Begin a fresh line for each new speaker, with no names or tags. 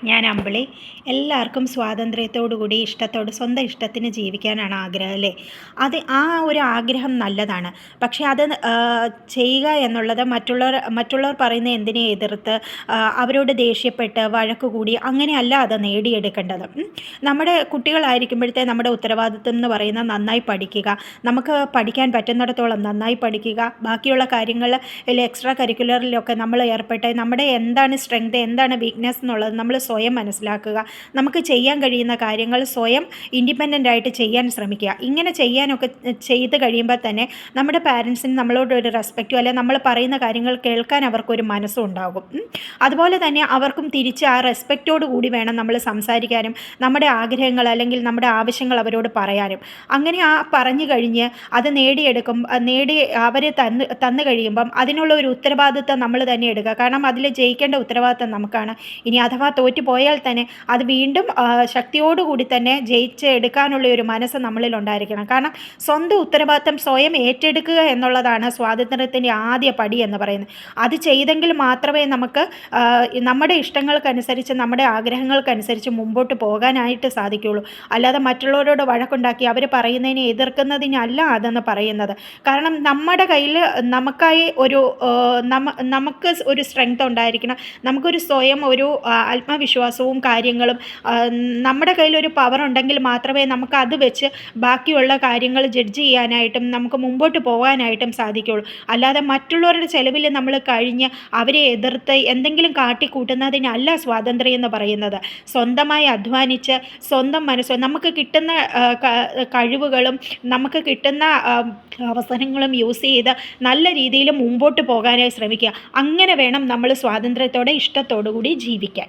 ഞാൻ അമ്പിളി. എല്ലാവർക്കും സ്വാതന്ത്ര്യത്തോടുകൂടി സ്വന്തം ഇഷ്ടത്തിന് ജീവിക്കാനാണ് ആഗ്രഹം അല്ലേ? ആ ഒരു ആഗ്രഹം നല്ലതാണ്. പക്ഷേ അത് ചെയ്യുക എന്നുള്ളത് മറ്റുള്ളവർ പറയുന്ന എന്തിനെ എതിർത്ത് അവരോട് ദേഷ്യപ്പെട്ട് വഴക്ക് കൂടി അങ്ങനെയല്ല അത് നേടിയെടുക്കേണ്ടത്. നമ്മുടെ കുട്ടികളായിരിക്കുമ്പോഴത്തെ നമ്മുടെ ഉത്തരവാദിത്വം എന്ന് പറയുന്നത് നന്നായി പഠിക്കുക, നമുക്ക് പഠിക്കാൻ പറ്റുന്നിടത്തോളം നന്നായി പഠിക്കുക, ബാക്കിയുള്ള കാര്യങ്ങളിൽ എക്സ്ട്രാ കരിക്കുലറിലൊക്കെ നമ്മൾ ഏർപ്പെട്ട് നമ്മുടെ എന്താണ് സ്ട്രെങ്ത് എന്താണ് വീക്ക്നെസ് എന്നുള്ളത് നമ്മൾ സ്വയം മനസ്സിലാക്കുക, നമുക്ക് ചെയ്യാൻ കഴിയുന്ന കാര്യങ്ങൾ സ്വയം ഇൻഡിപെൻഡൻ്റ് ആയിട്ട് ചെയ്യാൻ ശ്രമിക്കുക. ഇങ്ങനെ ചെയ്യാനൊക്കെ ചെയ്ത് കഴിയുമ്പോൾ തന്നെ നമ്മുടെ പാരൻസിന് നമ്മളോടൊരു റെസ്പെക്റ്റും അല്ലെങ്കിൽ നമ്മൾ പറയുന്ന കാര്യങ്ങൾ കേൾക്കാൻ അവർക്കൊരു മനസ്സും ഉണ്ടാകും. അതുപോലെ തന്നെ അവർക്കും തിരിച്ച് ആ റെസ്പെക്റ്റോട് കൂടി വേണം നമ്മൾ സംസാരിക്കാനും നമ്മുടെ ആഗ്രഹങ്ങൾ അല്ലെങ്കിൽ നമ്മുടെ ആവശ്യങ്ങൾ അവരോട് പറയാനും. അങ്ങനെ പറഞ്ഞു കഴിഞ്ഞ് അത് അവരെ തന്നു കഴിയുമ്പം അതിനുള്ള ഒരു ഉത്തരവാദിത്വം നമ്മൾ തന്നെ എടുക്കുക. കാരണം അതിൽ ജയിക്കേണ്ട ഉത്തരവാദിത്വം നമുക്കാണ്. ഇനി അഥവാ തോറ്റു പോയാൽ തന്നെ അത് വീണ്ടും ശക്തിയോടുകൂടി തന്നെ ജയിച്ചെടുക്കാനുള്ള ഒരു മനസ്സ് നമ്മളിൽ ഉണ്ടായിരിക്കണം. കാരണം സ്വന്തം ഉത്തരവാദിത്വം സ്വയം ഏറ്റെടുക്കുക എന്നുള്ളതാണ് സ്വാതന്ത്ര്യത്തിൻ്റെ ആദ്യ പടി എന്ന് പറയുന്നത്. അത് ചെയ്തെങ്കിൽ മാത്രമേ നമുക്ക് നമ്മുടെ ഇഷ്ടങ്ങൾക്കനുസരിച്ച് നമ്മുടെ ആഗ്രഹങ്ങൾക്കനുസരിച്ച് മുമ്പോട്ട് പോകാനായിട്ട് സാധിക്കുകയുള്ളൂ. അല്ലാതെ മറ്റുള്ളവരോട് വഴക്കുണ്ടാക്കി അവർ പറയുന്നതിനെ എതിർക്കുന്നതിനല്ല അതെന്ന് പറയുന്നത്. കാരണം നമ്മുടെ കയ്യിൽ നമുക്ക് ഒരു സ്ട്രെങ്ത് ഉണ്ടായിരിക്കണം, നമുക്കൊരു സ്വയം ഒരു ആത്മവിശ്വാസവും കാര്യങ്ങളും നമ്മുടെ കയ്യിലൊരു പവർ ഉണ്ടെങ്കിൽ മാത്രമേ നമുക്ക് അത് വെച്ച് ബാക്കിയുള്ള കാര്യങ്ങൾ ജഡ്ജ് ചെയ്യാനായിട്ടും നമുക്ക് മുമ്പോട്ട് പോകാനായിട്ടും സാധിക്കുകയുള്ളൂ. അല്ലാതെ മറ്റുള്ളവരുടെ ചെലവിൽ നമ്മൾ കഴിഞ്ഞ് അവരെ എതിർത്ത് എന്തെങ്കിലും കാട്ടിക്കൂട്ടുന്നതിനല്ല സ്വാതന്ത്ര്യം എന്ന് പറയുന്നത്. സ്വന്തമായി അധ്വാനിച്ച് സ്വന്തം നമുക്ക് കിട്ടുന്ന കഴിവുകളും നമുക്ക് കിട്ടുന്ന അവസരങ്ങളും യൂസ് ചെയ്ത് നല്ല രീതിയിൽ മുമ്പോട്ട് പോകാനായി ശ്രമിക്കുക. അങ്ങനെ വേണം നമ്മൾ സ്വാതന്ത്ര്യത്തോടെ ഇഷ്ടത്തോടു കൂടി ജീവിക്കാൻ.